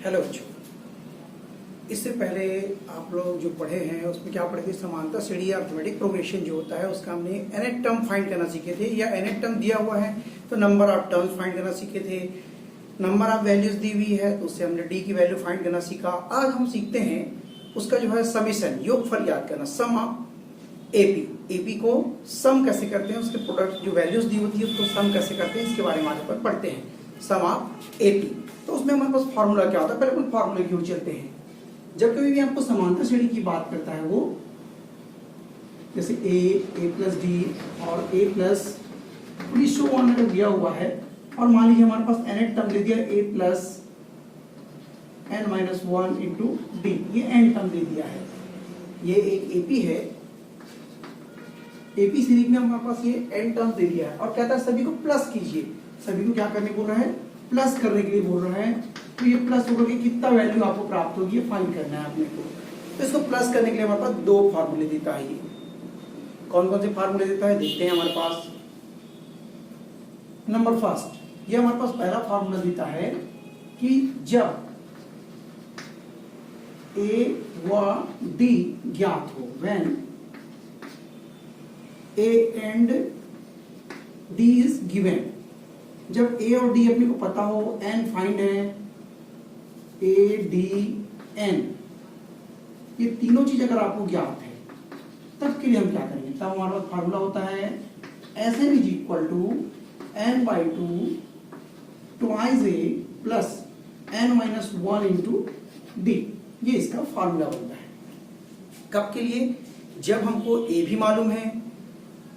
Hello बच्चों, इससे पहले आप लोग जो पढ़े हैं उसमें क्या पढ़े थे? समानता श्रेणी या अर्थमेटिक प्रोग्रेशन जो होता है उसका हमने nth टर्म फाइंड करना सीखे थे, या nth टर्म दिया हुआ है तो नंबर ऑफ टर्म्स फाइंड करना सीखे थे। नंबर ऑफ वैल्यूज दी हुई है तो उससे हमने डी की वैल्यू फाइंड करना सीखा। आज हम सीखते हैं उसका जो है समेशन, योगफल याद करना, सम ऑफ एपी। एपी को सम कैसे करते हैं, उसके प्रोडक्ट जो वैल्यूज दी होती है उसको सम कैसे करते हैं, इसके बारे में आज पढ़ते हैं। सम ऑफ एपी, तो उसमें हमारे पास फॉर्मूला क्या होता है, पहले अपन फॉर्मूले की ओर चलते हैं। जब कभी भी आपको समांतर श्रेणी की बात करता है वो जैसे ए प्लस डी और ए प्लस सो ऑन अगर दिया हुआ है, और मान लीजिए हमारे पास nth टर्म दे दिया a plus n minus one into D, ये n टर्म दे दिया है। ये एक एपी है, एपी सीरीज में हमारे पास ये n टर्म दे दिया है और कहता है सभी को प्लस कीजिए। सभी को क्या करने बोल रहा है? प्लस करने के लिए बोल रहा है। तो ये प्लस होकर के कितना वैल्यू आपको प्राप्त होगी ये फाइंड करना है अपने को। तो इसको प्लस करने के लिए हमारे पास दो फार्मूले देता है। ये कौन कौन से फार्मूले देता है देखते हैं हमारे पास। नंबर फर्स्ट, ये हमारे पास पहला फार्मूला देता है कि जब ए व डी ज्ञात हो, when A and D is given. जब ए और डी अपने को पता हो, एन फाइंड है, ए डी एन, ये तीनों चीज अगर आपको ज्ञात है तब के लिए हम क्या करेंगे? तब हमारे पास फार्मूला होता है S N is equal to N by two twice A plus N minus one into D. ये इसका फार्मूला बनता है। कब के लिए? जब हमको ए भी मालूम है,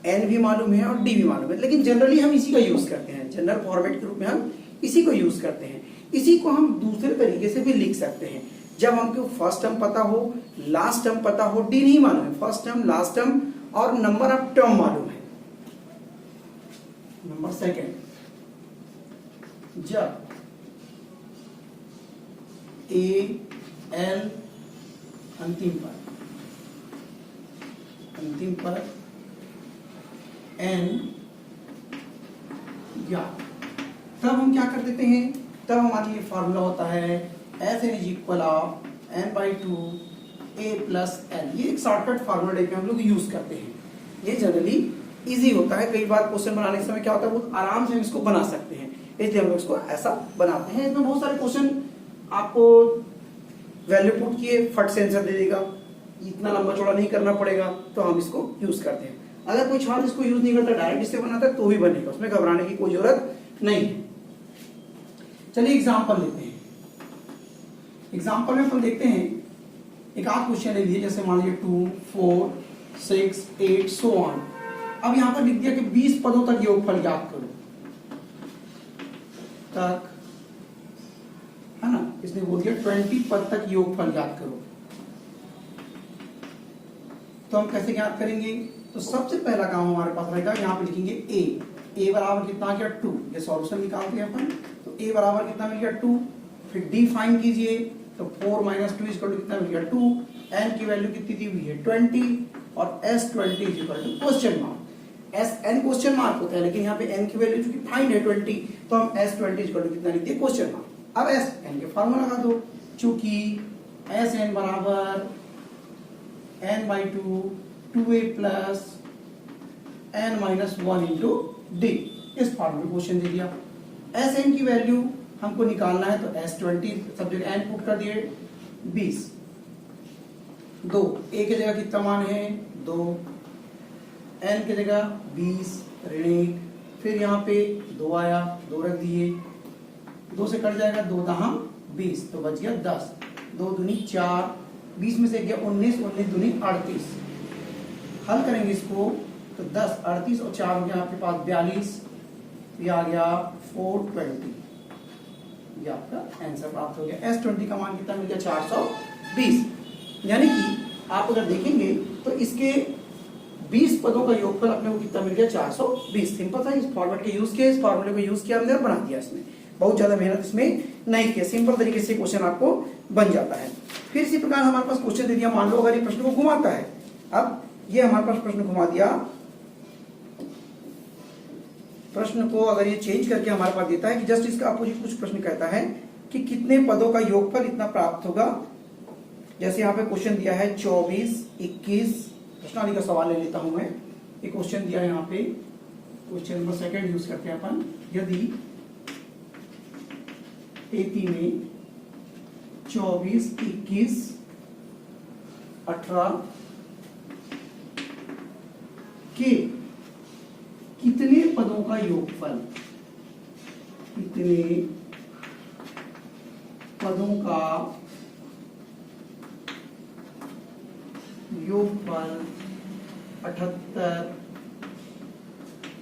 एन भी मालूम है और डी भी मालूम है, लेकिन जनरली हम इसी का यूज करते हैं। जनरल फॉर्मेट के रूप में हम इसी को यूज करते हैं। इसी को हम दूसरे तरीके से भी लिख सकते हैं। जब हमको फर्स्ट टर्म पता हो, लास्ट टर्म पता हो, डी नहीं मालूम है, फर्स्ट टर्म, लास्ट टर्म और नंबर ऑफ टर्म मालूम है। नंबर सेकेंड, जब ए एल अंतिम पर एन या, तब हम क्या कर देते हैं? तब हमारे लिए फॉर्मूला होता है S N is equal of N by two A plus N. ये एक शॉर्टकट फार्मूला टाइप में हम लोग यूज करते हैं। ये जनरली इजी होता है। कई बार क्वेश्चन बनाने के समय क्या होता है, बहुत आराम से हम इसको बना सकते हैं, इसलिए हम लोग इसको ऐसा बनाते हैं। इसमें बहुत सारे क्वेश्चन आपको वैल्यू पुट किए फट से आंसर दे देगा, इतना लंबा चौड़ा नहीं करना पड़ेगा, तो हम इसको यूज करते हैं। अगर कोई छात्र इसको यूज नहीं करता, डायरेक्ट इससे बनाता है तो भी बनेगा, उसमें घबराने की कोई जरूरत नहीं है। चलिए एग्जांपल लेते हैं। एग्जांपल में अपन देखते हैं एक आध क्वेश्चन ले लिए, जैसे मान लीजिए 2, 4, 6, 8 सो ऑन। अब यहां पर लिख दिया कि 20 पदों तक योगफल ज्ञात करो, तक है ना। इसने बोल दिया 20 पद तक योगफल ज्ञात करो। तो हम कैसे ज्ञात करेंगे? तो सबसे पहला काम हमारे पास रहेगा, यहाँ पे लिखेंगे ए बराबर कितना आ गया 2। ये सॉल्यूशन निकालते हैं अपन। तो ए बराबर कितना मिल गया 2। फिर डी फाइंड कीजिए, तो 4 माइनस 2 इक्वल टू कितना मिल गया 2। एन की वैल्यू कितनी दी हुई है 20, और S 20 is equal to question mark. S N question mark होता है, लेकिन यहाँ पे एन की वैल्यू चूंकि फाइंड है 20, तो हम एस 20 इज इक्वल टू कितना लिख दिए क्वेश्चन मार्क। अब एस एन के फार्मूला लगा दो, चूंकि एस एन बराबर N by two 2a plus N minus one into D. इस फार्मूले क्वेश्चन दे दिया। एस एन की वैल्यू हमको निकालना है, तो एस 20 सब जगह एन पुट कर दिए 20। 2 ए की जगह कितना मान है 2, एन की जगह 20 ऋण 1, फिर यहाँ पे 2 आया, 2 रख दिए, 2 से कट जाएगा 2 दहां 20, तो बच गया 10। 2 दूनी 4, 20 में से गया 19, 19 दूनी 38। हल करेंगे इसको तो 10, 38 और 4 हो गया आपके पास 42, ये आ गया 420। ये आपका आंसर प्राप्त हो गया। S20 का मान कितना मिल गया 420। यानी कि आप अगर देखेंगे तो इसके 20 पदों का योगफल अपने को कितना मिल गया 420। सिंपल था, इस फॉर्मेट के यूज किया, इस फॉर्मूले को यूज किया, हमने बना दिया। इसमें बहुत ज्यादा मेहनत इसमें नहीं किया, सिंपल तरीके से क्वेश्चन आपको बन जाता है। फिर इसी प्रकार हमारे पास क्वेश्चन दे दिया, मान लो अगर ये प्रश्न को घुमाता है। अब ये हमारे पास प्रश्न घुमा दिया, प्रश्न को अगर ये चेंज करके हमारे पास देता है कि जस्ट इसका अपोजिट कुछ प्रश्न कहता है कि कितने पदों का योगफल इतना प्राप्त होगा। जैसे यहाँ पे क्वेश्चन दिया है 24, 21, प्रश्नावली का सवाल ले लेता हूं मैं। एक क्वेश्चन दिया है यहाँ पे, क्वेश्चन नंबर सेकंड यूज करते हैं अपन। यदि एपी में 24, 21, 18 के कितने पदों का योगफल, कितने पदों का योगफल 78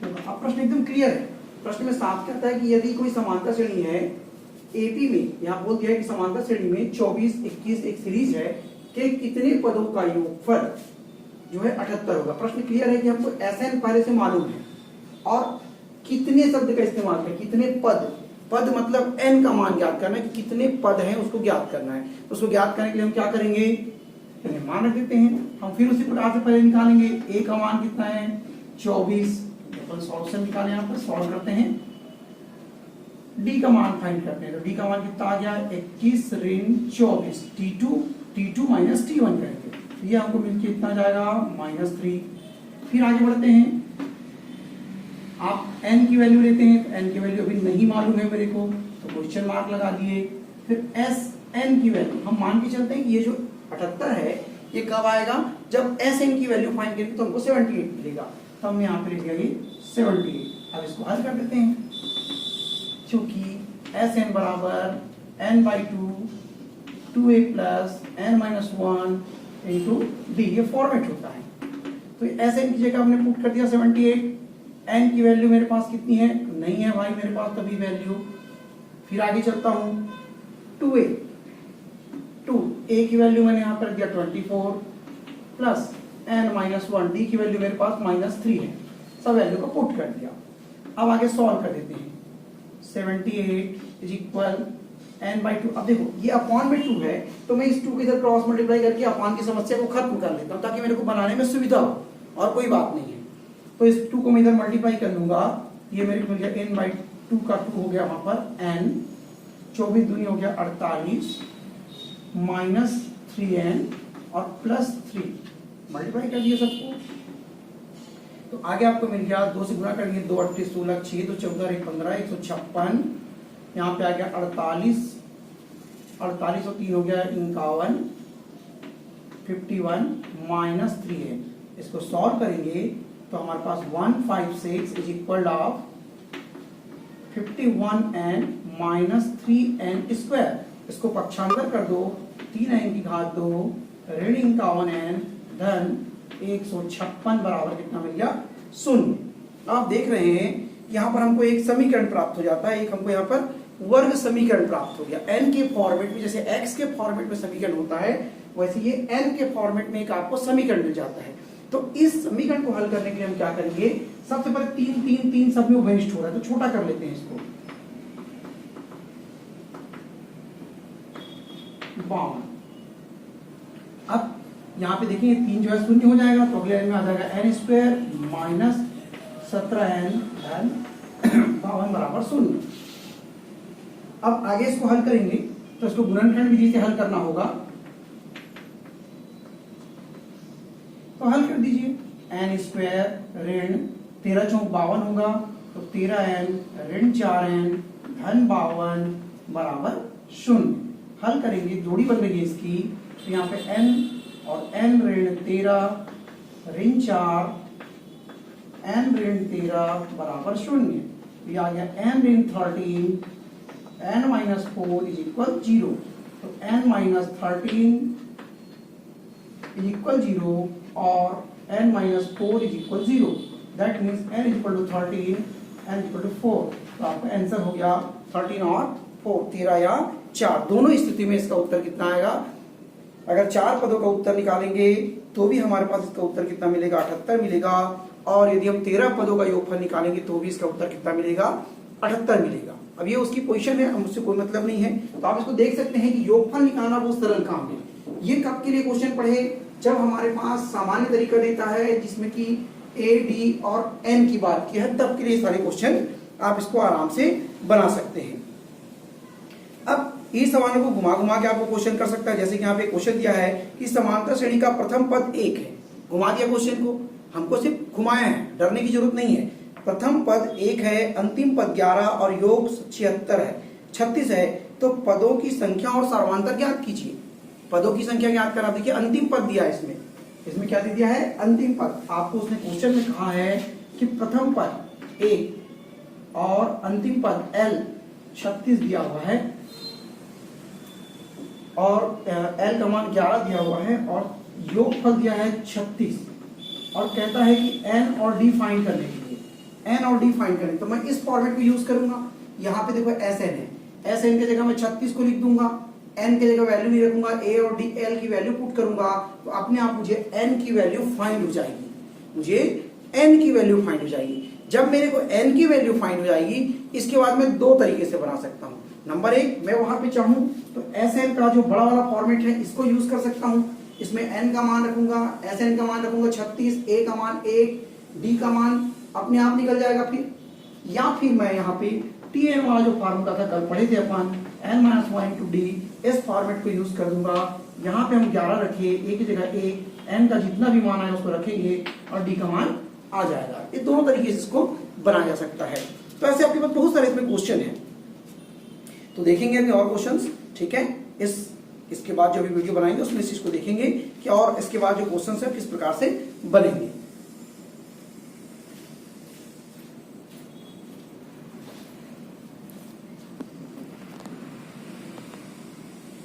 होगा। अब प्रश्न एकदम क्लियर है। प्रश्न में साफ कहता है कि यदि कोई समांतर श्रेणी है एपी में, यहां बोल दिया है कि समांतर श्रेणी में 24, 21 एक सीरीज है कि कितने पदों का योगफल जो है 78 होगा। प्रश्न क्लियर है कि हमको एसएन पहले से मालूम है और कितने शब्द का इस्तेमाल करें, कितने पद, पद मतलब एन का मान ज्ञात करना है कि कितने पद हैं उसको ज्ञात करना है। तो उसको ज्ञात करने के लिए हम क्या करेंगे, पहले मान रख देते हैं। हम फिर उसी प्रकार से पहले निकालेंगे ए का मान कितना है 24, अपन सॉल्यूशन निकाले, यहाँ पर सॉल्व करते हैं। डी का मान फाइंड करते हैं, तो डी का मान कितना आ गया 21 ऋण 24, T2 माइनस T1 करेंगे, ये हमको मिलके इतना जाएगा -3। फिर आगे बढ़ते हैं, आप n की वैल्यू लेते हैं, तो n की वैल्यू अभी नहीं मालूम है मेरे को, तो क्वेश्चन मार्क लगा दिए। फिर Sn की वैल्यू हम मान के चलते हैं कि ये जो 78 है ये कब आएगा, जब Sn की वैल्यू फाइंड करेंगे तो हमको 78 मिलेगा। तो हमने यहाँ पे लिख दिया ये 78। अब इसको हल कर देते हैं, क्योंकि Sn बराबर n/2 2a plus n-1 into D, ये फॉर्मेट होता है। तो Sn की जगह हमने पुट कर दिया 78। n की वैल्यू मेरे पास कितनी है, नहीं है भाई मेरे पास तभी वैल्यू। फिर आगे चलता हूं, 2a की वैल्यू मैंने यहां पर दिया 24 प्लस n-1, डी की वैल्यू मेरे पास -3 है, सब वैल्यू को पुट कर दिया। अब आगे सॉल्व कर देते हैं, 78 इज इक्वल n/2। अब देखो ये अपॉन में 2 है, तो मैं इस 2 को इधर क्रॉस मल्टीप्लाई करके अपॉन की समस्या को खत्म कर लेता हूं ताकि मेरे को बनाने में सुविधा हो, और कोई बात नहीं है। तो इस 2 को मैं इधर मल्टीप्लाई कर लूंगा, ये मेरे को मिल गया n/2 का 2 हो गया वहां पर n, 24 दूनी हो गया 48 -3n और +3, मल्टीप्लाई कर दिया सबको। तो आगे आपको मिल गया 2 से गुणा करेंगे, 2 8 16 6 2 14 1 15 156। यहाँ पे आ गया 48 और 3 हो गया 51 51 -3n। इसको सॉल्व करेंगे तो हमारे पास 156 is equal of 51n -3n square. इसको पक्षांतर कर दो, 3n की घात 2 ऋण 51n धन 156 बराबर कितना मिल गया 0। आप देख रहे हैं यहाँ पर हमको एक समीकरण प्राप्त हो जाता है, एक हमको यहाँ पर वर्ग समीकरण प्राप्त हो गया। n के फॉर्मेट में, जैसे x के फॉर्मेट में समीकरण होता है वैसे ये n के फॉर्मेट में एक आपको समीकरण मिल जाता है। तो इस समीकरण को हल करने के लिए हम क्या करेंगे, सबसे पहले 3 3 3 सब में वेस्ट हो रहा है तो छोटा कर लेते हैं इसको, 52। अब यहाँ पे देखिए 3 जो है शून्य हो जाएगा, तो अगले लाइन में आ जाएगा n² -17n धन 52 बराबर 0। अब आगे इसको हल करेंगे तो इसको गुणनखंड विधि से हल करना होगा, तो हल कर दीजिए। n² ऋण 13 चौक 52 होगा, तो 13n ऋण 4n धन 52 बराबर 0। हल करेंगे, जोड़ी बन रही है इसकी, तो यहाँ पे n और n ऋण 13 ऋण 4 n ऋण 13 बराबर 0। ये आ गया n ऋण 13 n-4 इज इक्वल 0। तो n-13 इज इक्वल 0 और n-4 is equal 0। That means n is equal to 13, n is equal to 4। तो आपका आंसर हो गया 13 और 4, 13 या 4। दोनों स्थिति में इसका उत्तर कितना आएगा, अगर 4 पदों का उत्तर निकालेंगे तो भी हमारे पास इसका उत्तर कितना मिलेगा 78 मिलेगा, और यदि हम 13 पदों का योगफल निकालेंगे तो भी इसका उत्तर कितना मिलेगा 78 मिलेगा। अब ये उसकी पोजीशन है, मुझसे कोई मतलब नहीं है। तो आप इसको देख सकते हैं कि योगफल निकालना बहुत सरल काम है। ये कब के लिए क्वेश्चन पढ़े, जब हमारे पास सामान्य तरीका देता है जिसमें कि ए डी और एन की बात की है, तब के लिए सारे क्वेश्चन आप इसको आराम से बना सकते हैं। अब इस सवालों को घुमा घुमा के आपको क्वेश्चन कर सकता है। जैसे कि यहाँ पे क्वेश्चन दिया है कि समांतर श्रेणी का प्रथम पद 1 है, घुमा दिया क्वेश्चन को, हमको सिर्फ घुमाया है, डरने की जरूरत नहीं है। प्रथम पद 1 है, अंतिम पद 11 और योग 76 है, 36 है, तो पदों की संख्या और सर्वांतर ज्ञात कीजिए। पदों की संख्या ज्ञात करना, देखिए अंतिम पद दिया है इसमें क्या दे दिया है, अंतिम पद। आपको उसने क्वेश्चन में कहा है कि प्रथम पद 1 और अंतिम पद L 36 दिया हुआ है और L का मान 11 दिया हुआ है और योगफल दिया है 36 और कहता है कि N और D फाइंड करने के लिए, N और D फाइंड करने, तो मैं इस फॉर्मेट को यूज करूंगा। यहाँ पे देखो SN है, SN की जगह मैं 36 को लिख दूंगा, N की जगह वैल्यू नहीं रखूंगा, A और D L की वैल्यू पुट करूंगा, तो अपने आप मुझे N की वैल्यू फाइंड हो जाएगी, मुझे N की वैल्यू फाइंड हो जाएगी। जब मेरे को N की वैल्यू फाइंड हो जाएगी, इसके बाद मैं दो तरीके से बना सकता हूँ। नंबर 1, मैं वहां पे चाहूँ तो SN का जो बड़ा वाला फॉर्मेट है इसको यूज कर सकता हूँ, इसमें N का मान रखूंगा, SN का मान रखूंगा 36, A का मान 1, D का मान अपने आप निकल जाएगा फिर, या फिर मैं यहाँ पे TN वाला जो फॉर्मूला था कल पढ़े थे अपन, N-1 × D, इस फॉर्मेट को यूज कर दूंगा। यहाँ पे हम 11 रखिए, A की जगह A, N का जितना भी मान है उसको रखेंगे और D का मान आ जाएगा। ये दोनों तरीके से इसको बनाया जा सकता है। तो ऐसे आपके पास बहुत सारे इसमें क्वेश्चन है, तो देखेंगे अभी और क्वेश्चंस, ठीक है। इसके बाद जो भी वीडियो बनाएंगे उसमें इस चीज को देखेंगे कि और इसके बाद जो क्वेश्चंस है किस प्रकार से बनेंगे।